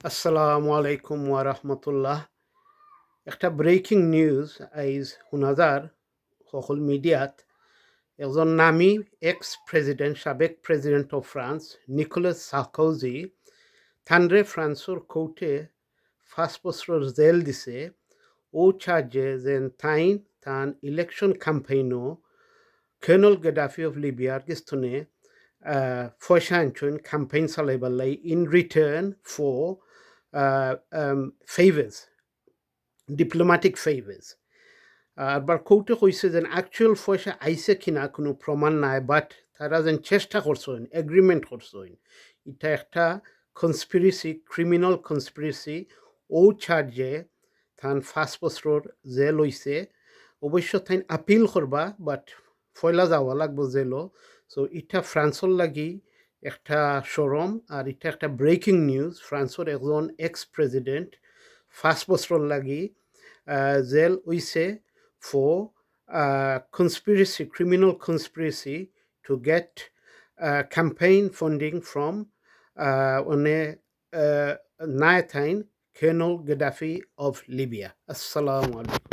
আসসালামু আলাইকুম ওয়া রাহমাতুল্লাহ। একটা ব্রেকিং নিউজ আইজ হুনাজার সকল মিডিয়াত একজন নামী সাবেক president of France Nicolas Sarkozy থানরে ফ্রান্সর কোর্টে 5 বছর জেল দিছে ও চার্জে যেন তান ইলেকশন ক্যাম্পেইনও Colonel Gaddafi of Libya gistone পয়সা আনছেন campaign চালাইবার lie in return for favors, diplomatic favors. আবার কোর্টে কইছে যে অ্যাকচুয়াল পয়সা আইছে কিনা কোনো প্রমাণ নাই, বাট তারা যেন চেষ্টা করছেন, এগ্রিমেন্ট করছেন। এটা একটা কনস্পিরেসি, ক্রিমিনাল কনস্পিরেসি। ও চার্জে তান 5 বছর জেল হইছে। অবশ্য তাই আপিল করবা, বাট ফয়লা যাওয়া লাগবো জেলও। সো এটা ফ্রান্সর লাগি একটা শরম, আর এটা একটা ব্রেকিং নিউজ। ফ্রান্সর একজন প্রেসিডেন্ট 5 বছর লাগি জেল হইছে for conspiracy, criminal conspiracy to get campaign funding from Nayatain, Colonel Gaddafi of Libya. Assalamu alaikum.